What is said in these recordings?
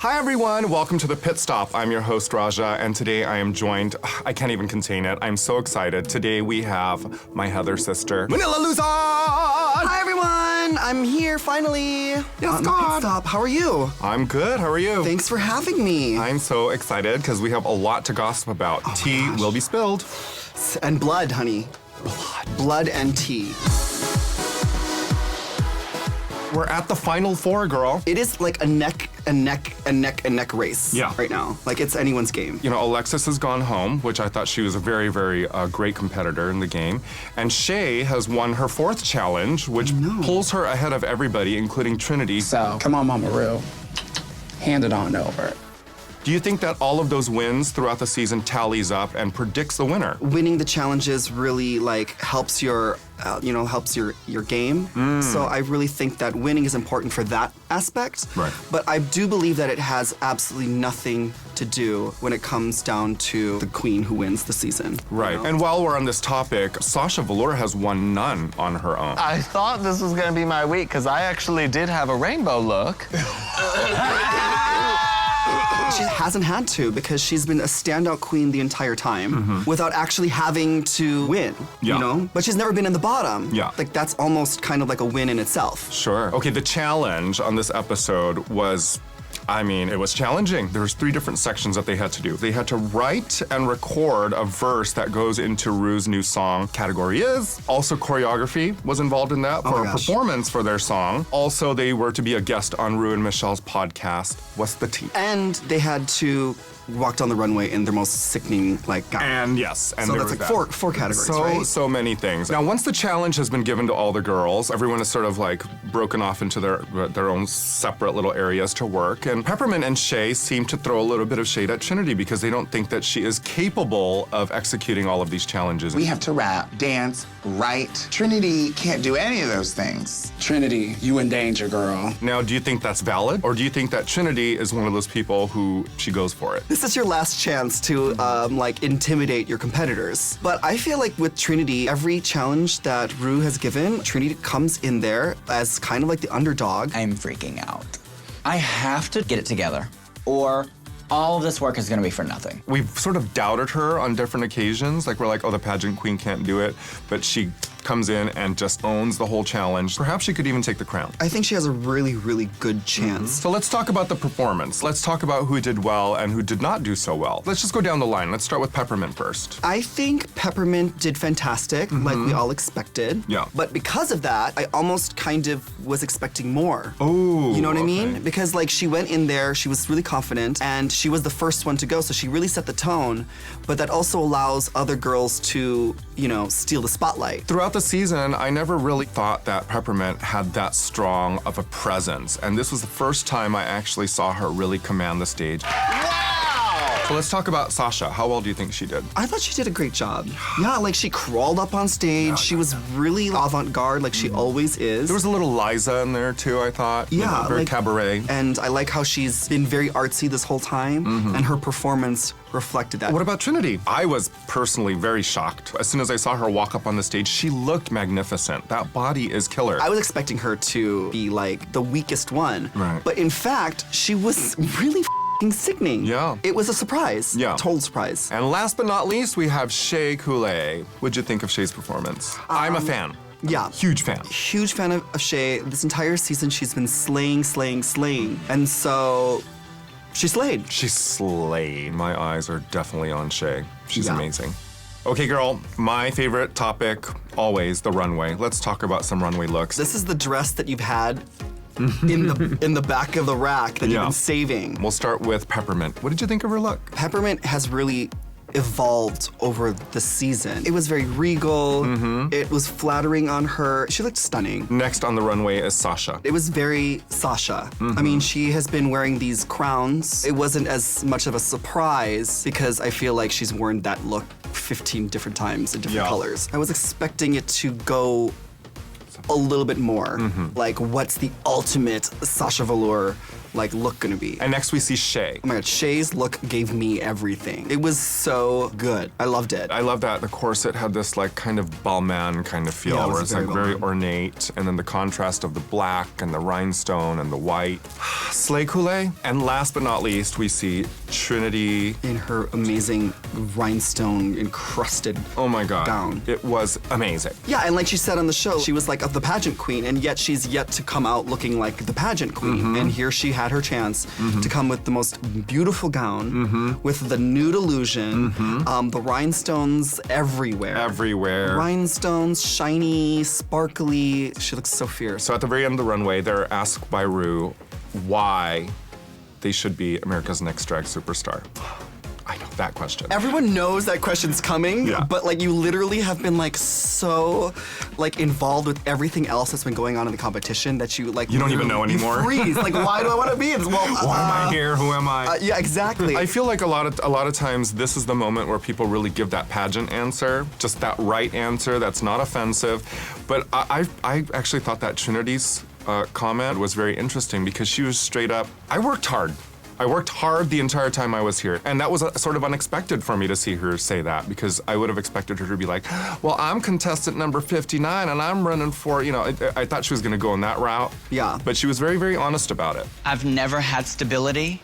Hi everyone, welcome to the Pit Stop. I'm your host Raja, and today I am joined, I can't even contain it, I'm so excited. Today we have my Heather sister, Manila Luzon! Hi everyone, I'm here finally. Yes, Pit God! Stop. How are you? I'm good, how are you? Thanks for having me. I'm so excited because we have a lot to gossip about. Tea will be spilled. And blood, honey. Blood and tea. We're at the final four, girl. It is like a neck race right now. Like it's anyone's game. You know, Alexis has gone home, which I thought she was a very, very great competitor in the game. And Shea has won her fourth challenge, which pulls her ahead of everybody, including Trinity. So, come on, Mama Ru. Hand it on over. Do you think that all of those wins throughout the season tallies up and predicts the winner? Winning the challenges really helps your, helps your game. So I really think that winning is important for that aspect. Right. But I do believe that it has absolutely nothing to do when it comes down to the queen who wins the season. Right. You know? And while we're on this topic, Sasha Velour has won none on her own. I thought this was gonna be my week because I actually did have a rainbow look. She hasn't had to because she's been a standout queen the entire time without actually having to win, you know? But she's never been in the bottom. Yeah. Like that's almost kind of like a win in itself. Sure. Okay, the challenge on this episode was, it was challenging. There was 3 different sections that they had to do. They had to write and record a verse that goes into Ru's new song, Category Is. Also, choreography was involved in that for a performance for their song. Also, they were to be a guest on Ru and Michelle's podcast, What's the Tea? And they had to walk down the runway in their most sickening, gown. And yes. And so there that's was like four categories, right? So many things. Now, once the challenge has been given to all the girls, everyone is sort of broken off into their own separate little areas to work. And Peppermint and Shea seem to throw a little bit of shade at Trinity because they don't think that she is capable of executing all of these challenges. We have to rap, dance, write. Trinity can't do any of those things. Trinity, you in danger, girl. Now, do you think that's valid? Or do you think that Trinity is one of those people who she goes for it? This is your last chance to intimidate your competitors. But I feel like with Trinity, every challenge that Ru has given, Trinity comes in there as kind of like the underdog. I'm freaking out. I have to get it together, or all of this work is gonna be for nothing. We've sort of doubted her on different occasions. We're like, oh, the pageant queen can't do it. But she comes in and just owns the whole challenge. Perhaps she could even take the crown. I think she has a really, really good chance. So let's talk about the performance. Let's talk about who did well and who did not do so well. Let's just go down the line. Let's start with Peppermint first. I think Peppermint did fantastic, like we all expected. Yeah. But because of that, I almost kind of was expecting more. Oh, you know what I mean? okay. Because she went in there, she was really confident, and she was the first one to go, so she really set the tone. But that also allows other girls to, steal the spotlight. Throughout the season, I never really thought that Peppermint had that strong of a presence. And this was the first time I actually saw her really command the stage. So let's talk about Sasha. How well do you think she did? I thought she did a great job. Yeah, she crawled up on stage. She was really avant-garde, like she always is. There was a little Liza in there too, I thought. Yeah, very cabaret. And I like how she's been very artsy this whole time, and her performance reflected that. What about Trinity? I was personally very shocked. As soon as I saw her walk up on the stage, she looked magnificent. That body is killer. I was expecting her to be the weakest one. Right. But in fact, she was really sickening. Yeah. It was a surprise. Yeah. Total surprise. And last but not least, we have Shea Couleé. What'd you think of Shea's performance? I'm a fan. Yeah. Huge fan. Huge fan of Shea. This entire season, she's been slaying. And so, she slayed. She slayed. My eyes are definitely on Shea. She's amazing. Okay, girl, my favorite topic, always, the runway. Let's talk about some runway looks. This is the dress that you've had in the back of the rack that you've been saving. We'll start with Peppermint. What did you think of her look? Peppermint has really evolved over the season. It was very regal. It was flattering on her. She looked stunning. Next on the runway is Sasha. It was very Sasha. I mean, she has been wearing these crowns. It wasn't as much of a surprise because I feel like she's worn that look 15 different times in different colors. I was expecting it to go a little bit more. What's the ultimate Sasha Velour like look gonna be? And next we see Shea. Oh my god, Shea's look gave me everything. It was so good. I loved it. I love that the corset had this like kind of Balmain kind of feel, Yeah, it was where it's very like very Balmain. ornate, and then the contrast of the black and the rhinestone and the white. Shea Couleé. And last but not least, we see Trinity. In her amazing rhinestone encrusted Oh my God. gown. It was amazing. Yeah, and like she said on the show, she was like the pageant queen, and yet she's yet to come out looking like the pageant queen. And here she had her chance to come with the most beautiful gown, with the nude illusion, the rhinestones everywhere. Everywhere. Rhinestones, shiny, sparkly. She looks so fierce. So at the very end of the runway, they're asked by Ru why they should be America's Next Drag Superstar. I know that question. Everyone knows that question's coming, Yeah. but like you literally have been like so like involved with everything else that's been going on in the competition that you like You don't even know literally- anymore. You freeze. Like, why do I want to be in this? Well, Why am I here? Who am I? Yeah, exactly. I feel like a lot of times this is the moment where people really give that pageant answer, just that right answer that's not offensive. But I actually thought that Trinity's comment was very interesting because she was straight up, I worked hard. I worked hard the entire time I was here. And that was sort of unexpected for me to see her say that, because I would have expected her to be like, well, I'm contestant number 59 and I'm running for, you know, I thought she was gonna go in that route. Yeah. But she was very, very honest about it. I've never had stability,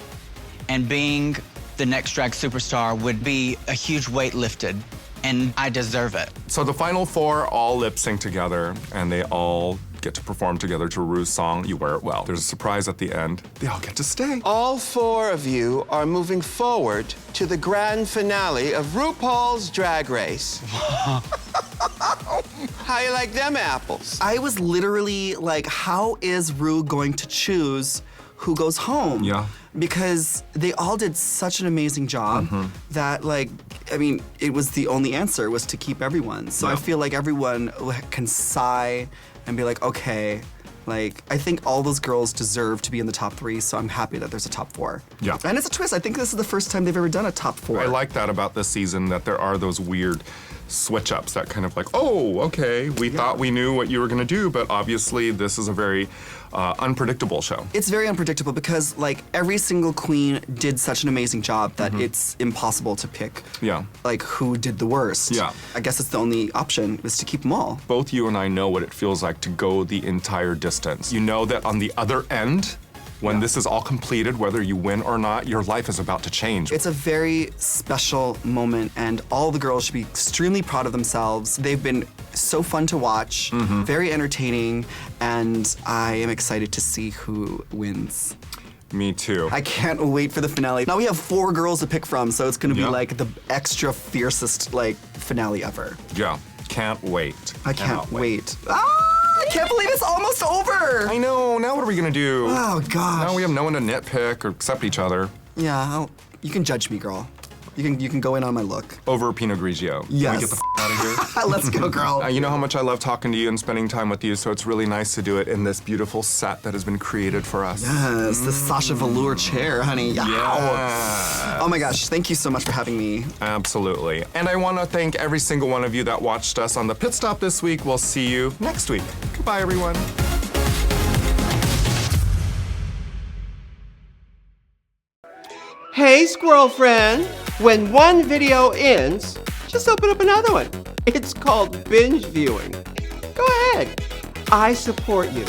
and being the next drag superstar would be a huge weight lifted, and I deserve it. So the final four all lip sync together, and they all get to perform together to Ru's song, You Wear It Well. There's a surprise at the end. They all get to stay. All four of you are moving forward to the grand finale of RuPaul's Drag Race. How you like them apples? I was literally like, how is Ru going to choose who goes home? Yeah. Because they all did such an amazing job that, like, I mean, it was the only answer was to keep everyone. So I feel like everyone can sigh and be like, okay, like, I think all those girls deserve to be in the top 3, so I'm happy that there's a top 4. Yeah. And it's a twist. I think this is the first time they've ever done a top 4. I like that about this season, that there are those weird switch-ups that kind of like, oh, okay, we thought we knew what you were gonna do, but obviously this is a very unpredictable show. It's very unpredictable because, like, every single queen did such an amazing job that it's impossible to pick, Yeah. like, who did the worst. Yeah. I guess it's the only option is to keep them all. Both you and I know what it feels like to go the entire distance. You know that on the other end, when this is all completed, whether you win or not, your life is about to change. It's a very special moment, and all the girls should be extremely proud of themselves. They've been so fun to watch, very entertaining, and I am excited to see who wins. Me too. I can't wait for the finale. Now we have 4 girls to pick from, so it's gonna be Yeah. like the extra fiercest, like, finale ever. Yeah, can't wait. I can't Cannot wait. Ah! I can't believe it's almost over! I know, now what are we gonna do? Oh, gosh. Now we have no one to nitpick or except each other. Yeah, you can judge me, girl. You can go in on my look. Over Pinot Grigio. Can Yes. we get the out of here? Let's go, girl. You know how much I love talking to you and spending time with you, so it's really nice to do it in this beautiful set that has been created for us. Yes, the Sasha Velour chair, honey. Yow. Yeah. Oh my gosh, thank you so much for having me. Absolutely. And I want to thank every single one of you that watched us on the pit stop this week. We'll see you next week. Goodbye, everyone. Hey, squirrel friend. When one video ends, just open up another one. It's called binge viewing. Go ahead. I support you.